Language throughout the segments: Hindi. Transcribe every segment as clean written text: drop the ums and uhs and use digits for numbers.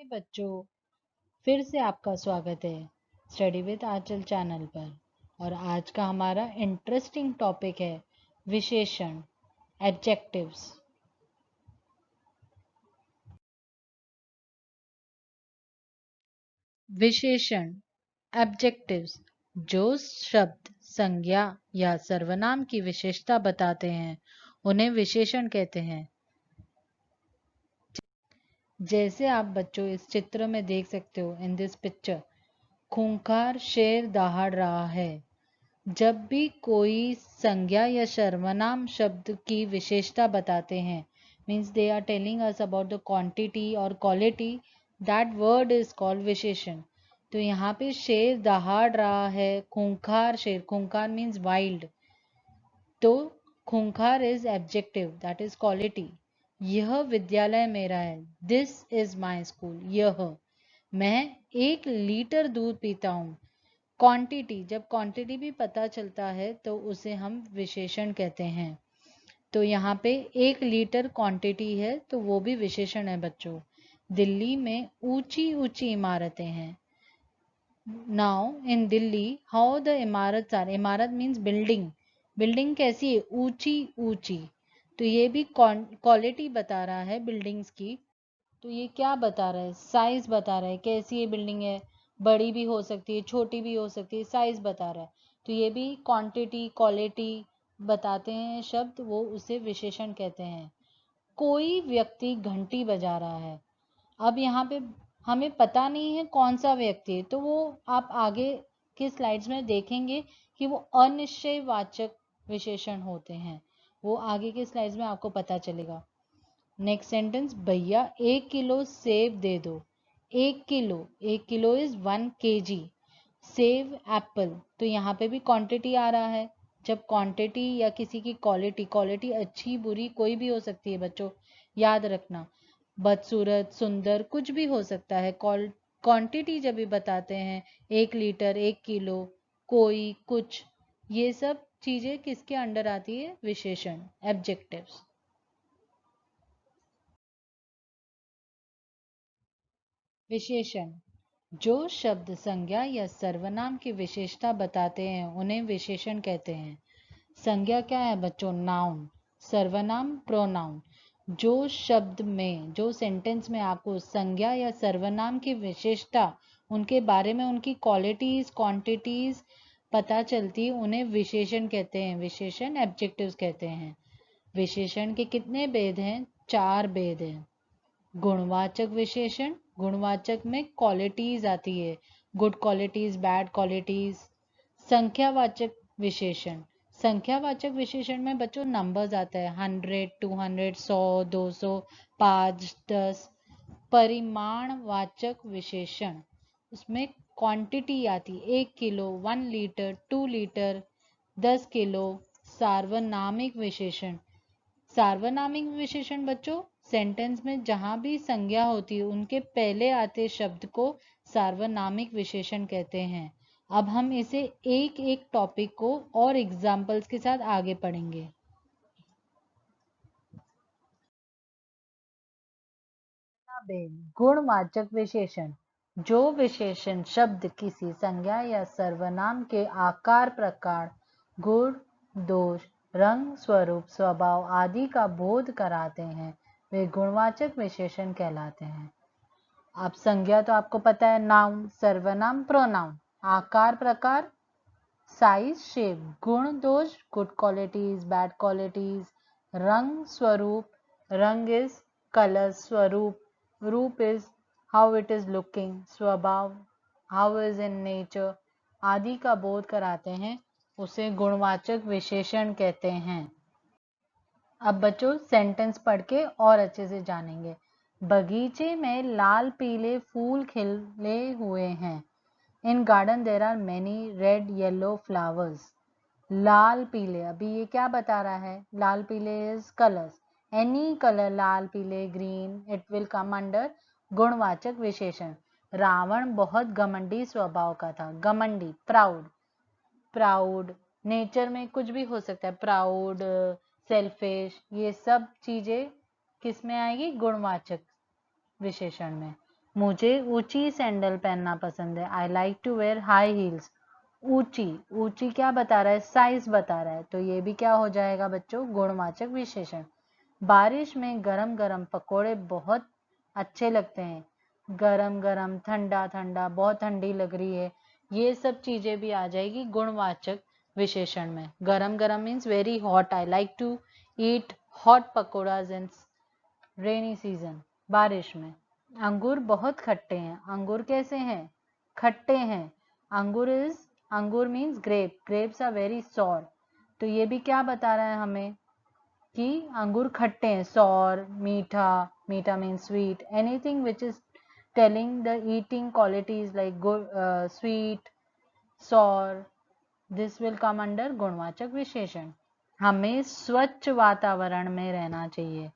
बच्चों, फिर से आपका स्वागत है स्टडी विद आंचल चैनल पर। और आज का हमारा इंटरेस्टिंग टॉपिक है विशेषण, एडजेक्टिव्स। विशेषण, एडजेक्टिव्स, जो शब्द संज्ञा या सर्वनाम की विशेषता बताते हैं उन्हें विशेषण कहते हैं। जैसे आप बच्चों इस चित्र में देख सकते हो, इन दिस पिक्चर, खूंखार शेर दहाड़ रहा है। जब भी कोई संज्ञा या सर्वनाम शब्द की विशेषता बताते हैं, means they are telling us about the quantity और quality, that word is called विशेषण। तो यहाँ पे शेर दहाड़ रहा है, खूंखार शेर, खूंखार मीन्स वाइल्ड, तो खूंखार is objective, that is quality. यह विद्यालय मेरा है, दिस इज माई स्कूल। यह, मैं 1 लीटर दूध पीता हूँ। क्वांटिटी, जब क्वांटिटी भी पता चलता है तो उसे हम विशेषण कहते हैं। तो यहाँ पे 1 लीटर क्वांटिटी है तो वो भी विशेषण है बच्चों। दिल्ली में ऊंची ऊंची इमारतें हैं। Now in Delhi how the इमारत आर, इमारत मीन्स बिल्डिंग, बिल्डिंग कैसी है, ऊंची ऊंची। तो ये भी क्वालिटी बता रहा है बिल्डिंग्स की। तो ये क्या बता रहा है, साइज बता रहा है, कैसी ये बिल्डिंग है, बड़ी भी हो सकती है, छोटी भी हो सकती है, साइज बता रहा है। तो ये भी क्वांटिटी क्वालिटी बताते हैं शब्द, वो उसे विशेषण कहते हैं। कोई व्यक्ति घंटी बजा रहा है। अब यहाँ पे हमें पता नहीं है कौन सा व्यक्ति है, तो वो आप आगे के स्लाइड्स में देखेंगे कि वो अनिश्चयवाचक विशेषण होते हैं। वो आगे के स्लाइड्स में आपको पता चलेगा। नेक्स्ट सेंटेंस, भैया 1 किलो सेब दे दो। 1 किलो, 1 किलो इज 1 kg। सेब एप्पल, तो यहाँ पे भी क्वांटिटी आ रहा है। जब क्वांटिटी या किसी की क्वालिटी, क्वालिटी अच्छी बुरी कोई भी हो सकती है बच्चों, याद रखना, बदसूरत सुंदर कुछ भी हो सकता है। क्वांटिटी जब भी बताते हैं, 1 लीटर, 1 किलो, कोई, कुछ, ये सब चीजें किसके अंडर आती है, विशेषण, एब्जेक्टिव्स। विशेषण, जो शब्द संज्ञा या सर्वनाम की विशेषता बताते हैं उन्हें विशेषण कहते हैं। संज्ञा क्या है बच्चों, नाउन। सर्वनाम प्रोनाउन। जो शब्द में, जो सेंटेंस में आपको संज्ञा या सर्वनाम की विशेषता, उनके बारे में उनकी क्वालिटीज क्वांटिटीज पता चलती, उन्हें विशेषण कहते हैं। विशेषण, एब्जेक्टिव्स कहते हैं। विशेषण के कितने भेद हैं, 4 भेद हैं। गुणवाचक विशेषण, गुणवाचक में क्वालिटीज आती है, गुड क्वालिटीज, बैड क्वालिटीज। संख्यावाचक विशेषण, संख्यावाचक विशेषण में बच्चों नंबर्स आता है, 100, 200, 100, 200, 5, 10। परिमाणवाचक विशेषण, उसमें क्वांटिटी आती, 1 किलो, 1 लीटर, 2 लीटर, 10 किलो। सार्वनामिक विशेषण, सार्वनामिक विशेषण बच्चों, सेंटेंस में जहां भी संज्ञा होती है उनके पहले आते शब्द को सार्वनामिक विशेषण कहते हैं। अब हम इसे एक एक टॉपिक को और एग्जाम्पल्स के साथ आगे पढ़ेंगे। गुणवाचक विशेषण, जो विशेषण शब्द किसी संज्ञा या सर्वनाम के आकार, प्रकार, गुण, दोष, रंग, स्वरूप, स्वभाव आदि का बोध कराते हैं, वे गुणवाचक विशेषण कहलाते हैं। अब संज्ञा तो आपको पता है, नाउन, सर्वनाम प्रोनाउन, आकार प्रकार, साइज शेप, गुण दोष, गुड क्वालिटीज, बैड क्वालिटीज, रंग स्वरूप, रंग इज कलर, स्वरूप, रूप is how it is looking, स्वभाव हाउ इज इन नेचर आदि का बोध कराते हैं, उसे गुणवाचक विशेषण कहते हैं। अब बच्चों सेंटेंस पढ़ के और अच्छे से जानेंगे। बगीचे में लाल पीले फूल खिले हुए हैं। In garden there are many red yellow flowers. लाल पीले, अभी ये क्या बता रहा है, लाल पीले इज कलर्स, एनी कलर, लाल पीले green, it will come under गुणवाचक विशेषण। रावण बहुत घमंडी स्वभाव का था। घमंडी, प्राउड, प्राउड, नेचर में कुछ भी हो सकता है, प्राउड, सेल्फिश, ये सब चीजें किस में आएगी, गुणवाचक विशेषण में। मुझे ऊंची सैंडल पहनना पसंद है। I like to wear high heels. ऊंची, ऊंची क्या बता रहा है? साइज बता रहा है, तो ये भी क्या हो जाएगा बच्चों? गुणवाचक विशेषण। बारिश में गरम गरम पकोड़े बहुत अच्छे लगते हैं। गरम गरम, ठंडा ठंडा, बहुत ठंडी लग रही है, ये सब चीजें भी आ जाएगी गुणवाचक विशेषण में। गरम गरम means very hot. I like to eat hot pakodas in rainy season, बारिश में। अंगूर बहुत खट्टे हैं। अंगूर कैसे हैं? खट्टे हैं। अंगूर means grape. Grapes are very sour. तो ये भी क्या बता रहा है हमें कि अंगूर खट्टे हैं, सॉर, मीठा। मीठा means sweet. Anything which is telling the eating qualities like good, sweet, sour, this will come under गुणवाचक विशेषण। हमें स्वच्छ वातावरण में रहना चाहिए।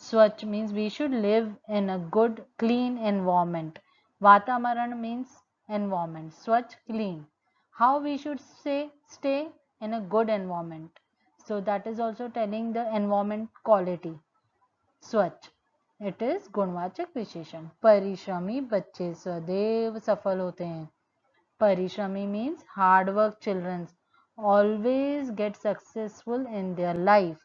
स्वच्छ means we should live in a good clean environment. वातावरण means environment. स्वच्छ, clean. How we should stay in a good environment. So that is also telling the environment quality. स्वच्छ, it is गुणवाचक विशेषण। परिश्रमी बच्चे सदैव सफल होते हैं। परिश्रमी means hard work children always get successful in their life.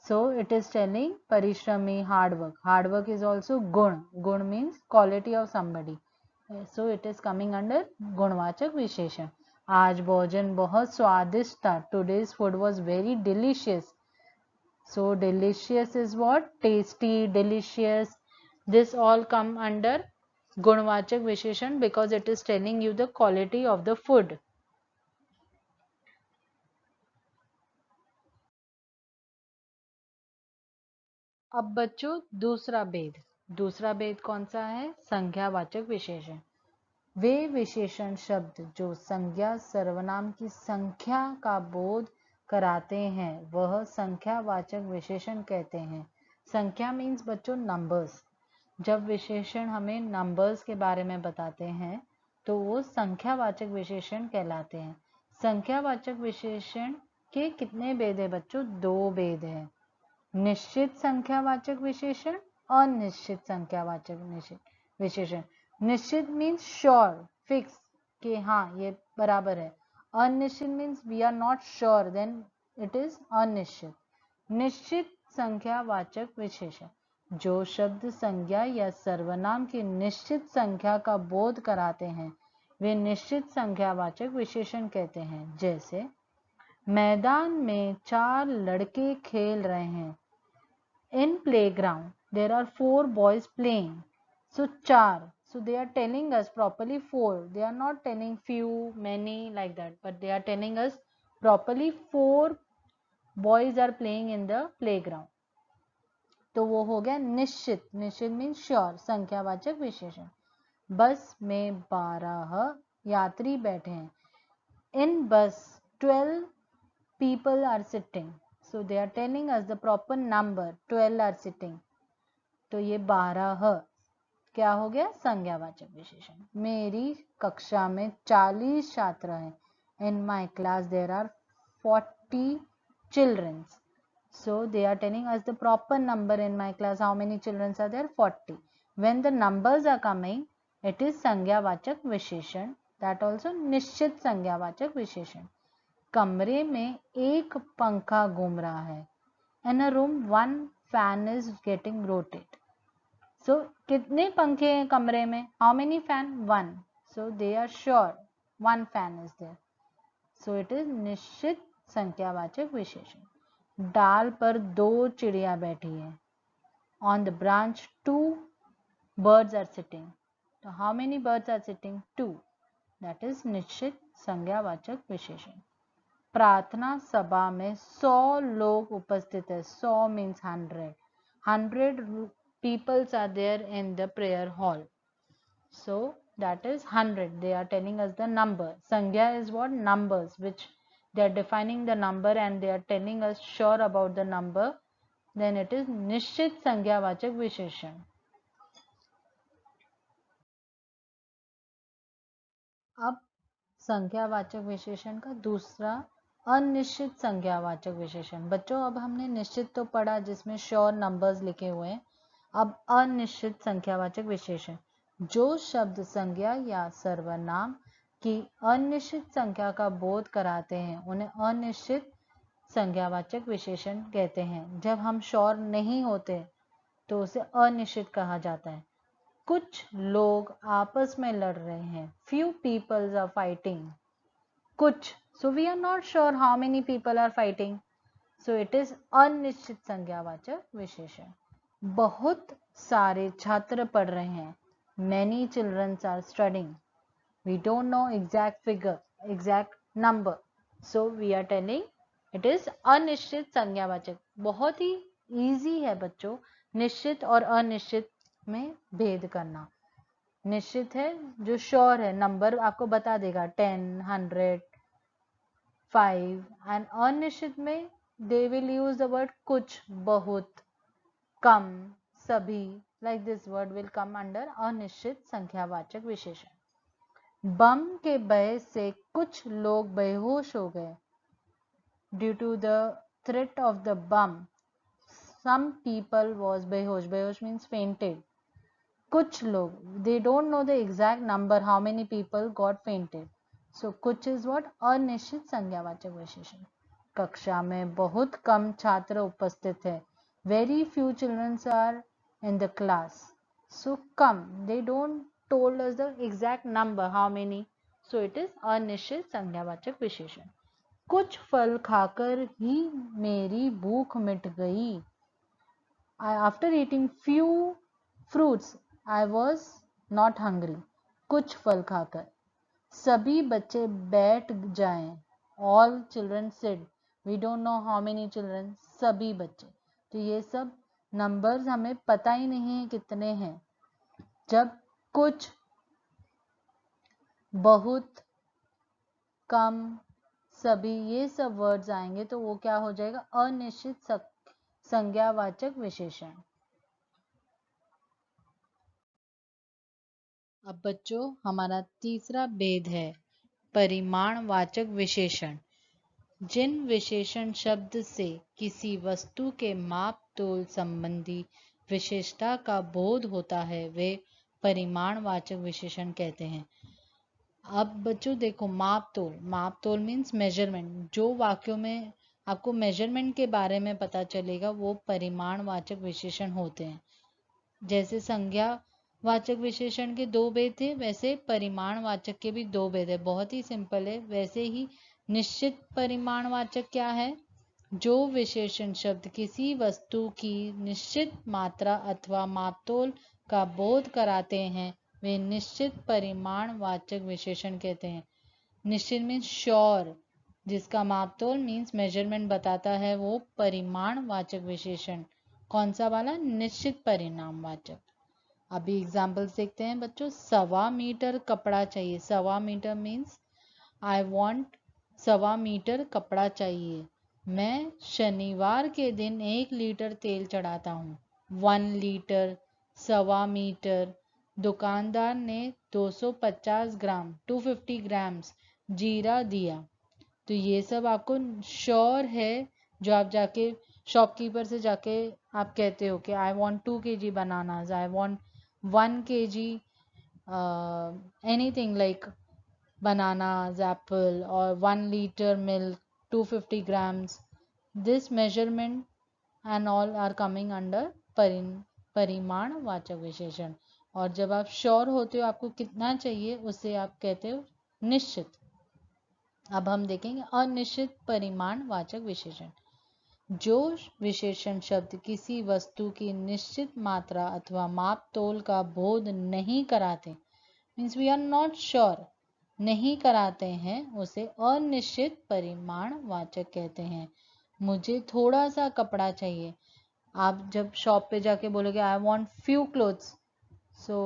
So it is telling parishrami, hard work. Hard work is also gun. Gun means quality of somebody. So it is coming under गुणवाचक विशेषण। आज भोजन बहुत स्वादिष्ट था। Today's food was very delicious. So delicious is what? Tasty, delicious. This all come under गुणवाचक विशेषण because it is telling you the quality of the food. अब बच्चों दूसरा भेद कौन सा है? संज्ञावाचक विशेषण। वे विशेषण शब्द जो संज्ञा सर्वनाम की संख्या का बोध कराते हैं वह संख्यावाचक विशेषण कहते हैं। संख्या मीन्स बच्चों नंबर्स। जब विशेषण हमें नंबर्स के बारे में बताते हैं तो वो संख्यावाचक विशेषण कहलाते हैं। संख्यावाचक विशेषण के कितने भेद है बच्चों? 2 भेद है। निश्चित संख्यावाचक विशेषण, अनिश्चित संख्यावाचक विशेषण। निश्चित मीन्स श्योर, फिक्स, कि हाँ ये बराबर है। अनिश्चित means we are not sure, then it is अनिश्चित। निश्चित संख्यावाचक विशेषण जो शब्द संज्ञा या सर्वनाम की निश्चित संख्या का बोध कराते हैं वे निश्चित संख्यावाचक विशेषण कहते हैं। जैसे मैदान में 4 लड़के खेल रहे हैं। In playground, there are 4 boys playing. So 4. So they are telling us properly 4. They are not telling few, many like that. But they are telling us properly 4 boys are playing in the playground. तो वो हो गया निश्चित। निश्चित मीन्स श्योर, संख्यावाचक विशेषण। बस में 12 यात्री बैठे हैं। In bus, 12 people are sitting. So they are telling us the proper number, 12 are sitting. तो ये 12 क्या हो गया? संज्ञावाचक विशेषण। मेरी कक्षा में 40 छात्र हैं। In my class there are 40 children. So they are telling us the proper number in my class. How many children are there? 40. When the numbers are coming, it is संज्ञावाचक विशेषण. That also निश्चित संज्ञावाचक विशेषण। कमरे में एक पंखा घूम रहा है। In a room, one fan is getting rotated. So कितने पंखे हैं कमरे में? How many fan? One. So they are sure one fan is there. So it is निश्चित संख्यावाचक विशेषण। डाल पर 2 चिड़िया बैठी है। On the branch, 2 birds are sitting. So how many birds are sitting? 2. That is निश्चित संज्ञावाचक विशेषण। प्रार्थना सभा में 100 लोग उपस्थित है। 100 means 100. 100 people are there in the prayer hall. So that is 100. They are telling us the number. संज्ञा is what? Numbers, which they are defining the number and they are telling us sure about the number. Then it is निश्चित संज्ञावाचक विशेषण। अब संख्यावाचक विशेषण का दूसरा अनिश्चित संख्यावाचक विशेषण। बच्चों अब हमने निश्चित तो पढ़ा जिसमें श्योर नंबर्स लिखे हुए हैं। अब अनिश्चित संख्यावाचक विशेषण, जो शब्द संज्ञा या सर्वनाम की अनिश्चित संख्या का बोध कराते हैं उन्हें अनिश्चित संज्ञावाचक विशेषण कहते हैं। जब हम श्योर नहीं होते तो उसे अनिश्चित कहा जाता है। कुछ लोग आपस में लड़ रहे हैं, few people are fighting. कुछ, so we are not sure how many people are fighting, so it is अनिश्चित संज्ञावाचक विशेषण। बहुत सारे छात्र पढ़ रहे हैं, many children are studying. We don't know exact figure, exact number, so we are telling it is अनिश्चित संज्ञावाचक। बहुत ही easy है बच्चों निश्चित और अनिश्चित में भेद करना। निश्चित है जो श्योर है, नंबर आपको बता देगा 10, 100, 5, एंड अनिश्चित में they will use the word कुछ, बहुत, कम, सभी, like this word will come under अनिश्चित संख्यावाचक विशेषण। बम के भय से कुछ लोग बेहोश हो गए। Due to the threat of the bomb some people was behosh. Behosh means fainted. कुछ लोग, they don't know the exact number how many people got fainted. So कुछ is what? अनिश्चित संज्ञावाचक विशेषण। कक्षा में बहुत कम छात्र उपस्थित है। Very few children are in the class. So come, they don't told us the exact number how many. So it is अनिश्चित संज्ञावाचक विशेषण। कुछ फल खाकर ही मेरी भूख मिट गई। After eating few fruits, I was not hungry. कुछ फल खाकर। सभी बच्चे बैठ जाएं। All children sit. We don't know how many children. सभी बच्चे। तो ये सब नंबर्स हमें पता ही नहीं है कितने हैं। जब कुछ, बहुत, कम, सभी ये सब वर्ड्स आएंगे तो वो क्या हो जाएगा? अनिश्चित संज्ञावाचक विशेषण। अब बच्चों हमारा तीसरा भेद है परिमाणवाचक विशेषण। जिन विशेषण शब्द से किसी वस्तु के माप तोल संबंधी विशेषता का बोध होता है वे परिमाणवाचक विशेषण कहते हैं। अब बच्चों देखो, माप तोल मीन्स मेजरमेंट। जो वाक्यों में आपको मेजरमेंट के बारे में पता चलेगा वो परिमाणवाचक विशेषण होते हैं। जैसे संज्ञावाचक विशेषण के दो भेद थे, वैसे परिमाणवाचक के भी दो भेद है। बहुत ही सिंपल है। वैसे ही निश्चित परिमाणवाचक क्या है? जो विशेषण शब्द किसी वस्तु की निश्चित मात्रा अथवा मापतोल का बोध कराते हैं वे निश्चित परिमाणवाचक विशेषण कहते हैं। निश्चित मीन्स श्योर, जिसका मापतोल मीन्स मेजरमेंट बताता है, वो परिमाणवाचक विशेषण। कौन सा वाला? निश्चित परिमाणवाचक। अभी एग्जाम्पल्स देखते हैं बच्चों। 1.25 मीटर कपड़ा चाहिए। 1.25 metre means I want 1.25 metre कपड़ा चाहिए। मैं शनिवार के दिन 1 लीटर तेल चढ़ाता हूँ। 1 लीटर, 1.25 मीटर। दुकानदार ने 250 ग्राम 250 ग्राम्स जीरा दिया। तो ये सब आपको श्योर है, जो आप जाके शॉपकीपर से जाके आप कहते हो कि I want 2 kg bananas, I want 1 kg anything like bananas, apple or 1 liter milk, 250 grams. This measurement and all are coming under परिमाणवाचक विशेषण। और जब आप श्योर होते हो आपको कितना चाहिए उसे आप कहते हो निश्चित। अब हम देखेंगे अनिश्चित परिमाणवाचक विशेषण। जो विशेषण शब्द किसी वस्तु की निश्चित मात्रा अथवा माप तोल का बोध नहीं कराते, means we are not sure, नहीं कराते हैं, उसे अनिश्चित परिमाणवाचक कहते हैं। मुझे थोड़ा सा कपड़ा चाहिए। आप जब शॉप पे जाके बोलोगे I want few clothes, so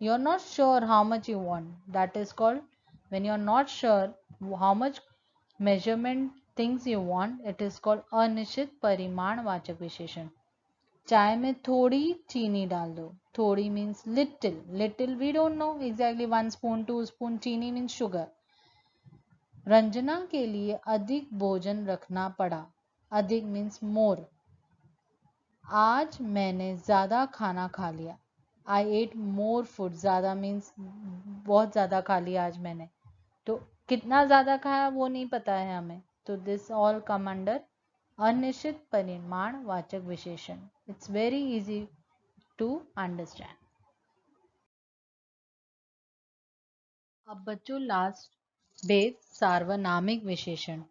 you are not sure how much you want. That is called when you are not sure how much measurement things you want, it is called अनिश्चित परिमाणवाचक विशेषण। चाय में थोड़ी चीनी डाल दो। थोड़ी means little, little we don't know exactly 1 spoon 2 spoon. चीनी मीन्स शुगर। रंजना के लिए अधिक भोजन रखना पड़ा। अधिक मीन्स मोर। आज मैंने ज़्यादा खाना खा लिया। I ate more food. ज़्यादा मीन्स बहुत ज़्यादा खा लिया आज मैंने। तो कितना ज़्यादा खाया वो नहीं पता है हमें, तो दिस ऑल कम अंडर अनिश्चित परिमाण वाचक विशेषण. It's very easy to understand. अब बच्चों लास्ट बेस सार्वनामिक विशेषण.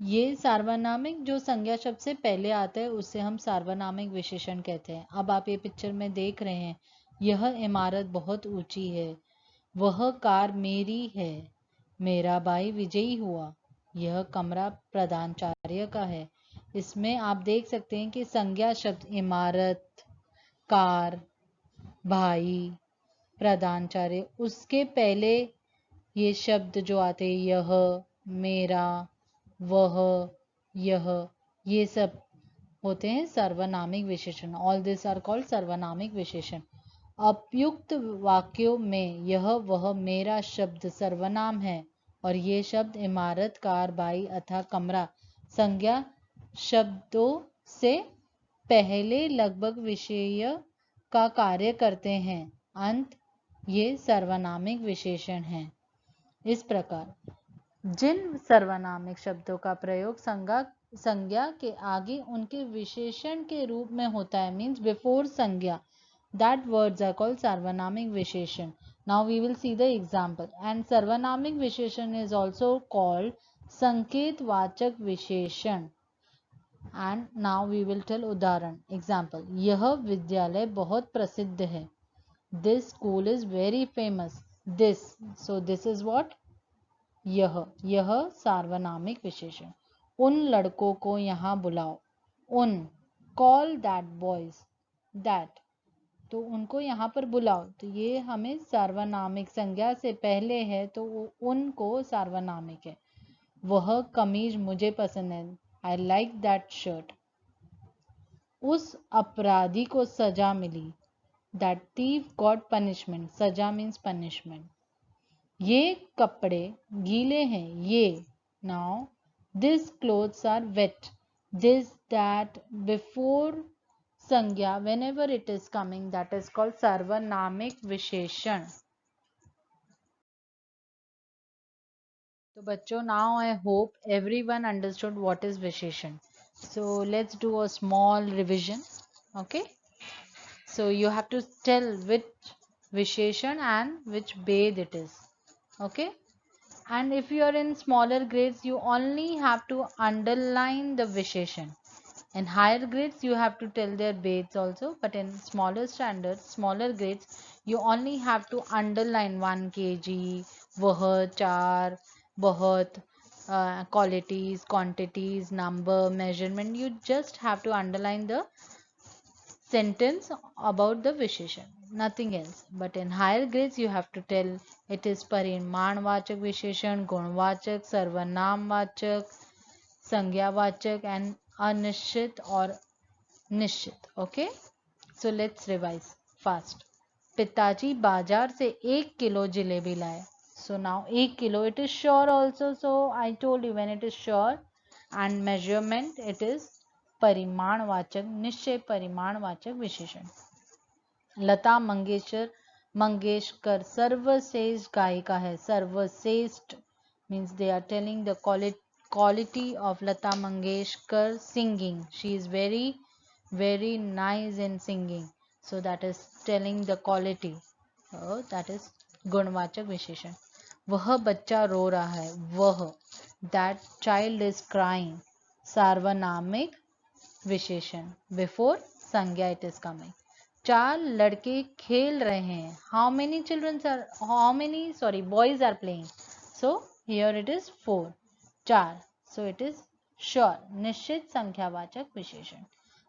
ये सार्वनामिक जो संज्ञा शब्द से पहले आता है उससे हम सार्वनामिक विशेषण कहते हैं. अब आप ये पिक्चर में देख रहे हैं, यह इमारत बहुत ऊंची है, वह कार मेरी है, मेरा भाई विजयी हुआ, यह कमरा प्रधानाचार्य का है. इसमें आप देख सकते हैं कि संज्ञा शब्द इमारत, कार, भाई, प्रधानाचार्य, उसके पहले ये शब्द जो आते हैं यह, मेरा, वह, यह, ये सब होते हैं सर्वनामिक विशेषण. ऑल दिस आर कॉल्ड सर्वनामिक विशेषण. उपयुक्त वाक्यों में यह, वह, मेरा शब्द सर्वनाम है और ये शब्द इमारत, कार, भाई अथवा कमरा संज्ञा शब्दों से पहले लगभग विषय का कार्य करते हैं. अंत ये सर्वनामिक विशेषण हैं. इस प्रकार जिन सर्वनामिक शब्दों का प्रयोग संज्ञा के आगे उनके विशेषण के रूप में होता है, मीन्स बिफोर संज्ञा, that words are called sarvanamic visheshan. Now we will see the example. And sarvanamic visheshan is also called sanket vachak visheshan. And now we will tell उदाहरण. Example, यह विद्यालय बहुत प्रसिद्ध है. This school is very famous. This, so this is what? यह सार्वनामिक विशेषण. उन लड़कों को यहाँ बुलाओ. उन, call that boys. that, तो उनको यहाँ पर बुलाओ, तो ये हमें सार्वनामिक संज्ञा से पहले है तो उनको सार्वनामिक है. वह कमीज मुझे पसंद है. I like that shirt. उस अपराधी को सजा मिली. That thief got punishment. सजा मीन्स पनिशमेंट. ये कपड़े गीले हैं. ये, now this clothes are wet. This, that, before संज्ञा whenever it is coming, that is called सार्वनामिक विशेषण. तो बच्चों, now I hope everyone understood what is विशेषण. So let's do a small revision. Okay, so you have to tell which विशेषण and which भेद it is. Okay, and if you are in smaller grades you only have to underline the विशेषण. In higher grades you have to tell their beds also, but in smaller standards, smaller grades, you only have to underline 1 kg, वह, चार, बहुत, qualities, quantities, number, measurement. You just have to underline the sentence about the विशेषण, nothing else. But in higher grades you have to tell it is परिमाणवाचक विशेषण, गुणवाचक, सर्वनामवाचक, संज्ञावाचक and अनिश्चित और निश्चित. Okay, so let's revise fast. पिताजी बाजार से 1 किलो जिलेबी लाए. So now 1 kilo, it is sure also. So I told you when it is sure and measurement it is परिमाणवाचक, निश्चय परिमाणवाचक विशेषण. लता मंगेशकर सर्वश्रेष्ठ गायिका है. सर्वश्रेष्ठ means they are telling the quality of Lata Mangeshkar singing. She is very nice in singing. So that is telling the quality. So that is गुणवाचक विशेषण. वह बच्चा रो रहा है. वह, that child is crying. सार्वनामिक विशेषण. Before संज्ञा it is coming. 4 लड़के खेल रहे हैं. How many boys are playing. So here it is 4. 4. So it is sure. निश्चित संख्यावाचक विशेषण.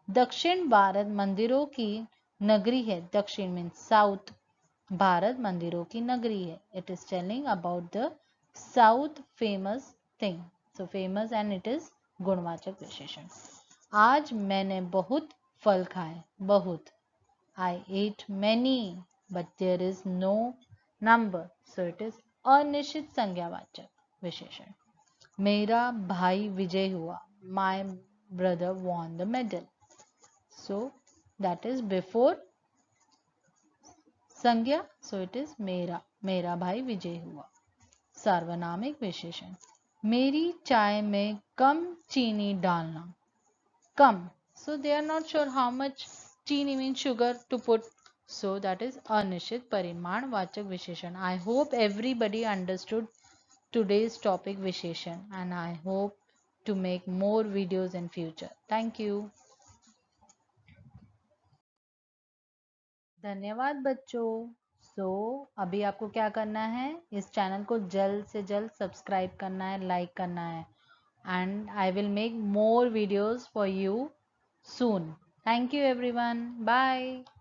दक्षिण भारत मंदिरों की नगरी है. दक्षिण means south. भारत मंदिरों की नगरी है. It is telling about the south famous thing. So famous and it is गुणवाचक विशेषण. आज मैंने बहुत फल खाए. बहुत. I ate many, but there is no number. So it is अनिश्चित संज्ञावाचक विशेषण. मेरा भाई विजय हुआ. My brother won the medal. so that is before संज्ञा, so it is मेरा, मेरा भाई विजय हुआ। सार्वनामिक विशेषण, मेरी चाय में कम चीनी डालना, कम, so they are not sure how much चीनी means sugar to put, so that is अनिश्चित परिमाण वाचक विशेषण। I hope everybody understood today's topic विशेषण and I hope to make more videos in future. Thank you. धन्यवाद बच्चों। अभी आपको क्या करना है, इस चैनल को जल्द से जल्द सब्सक्राइब करना है, लाइक करना है, and I will make more videos for you soon. Thank you everyone. Bye.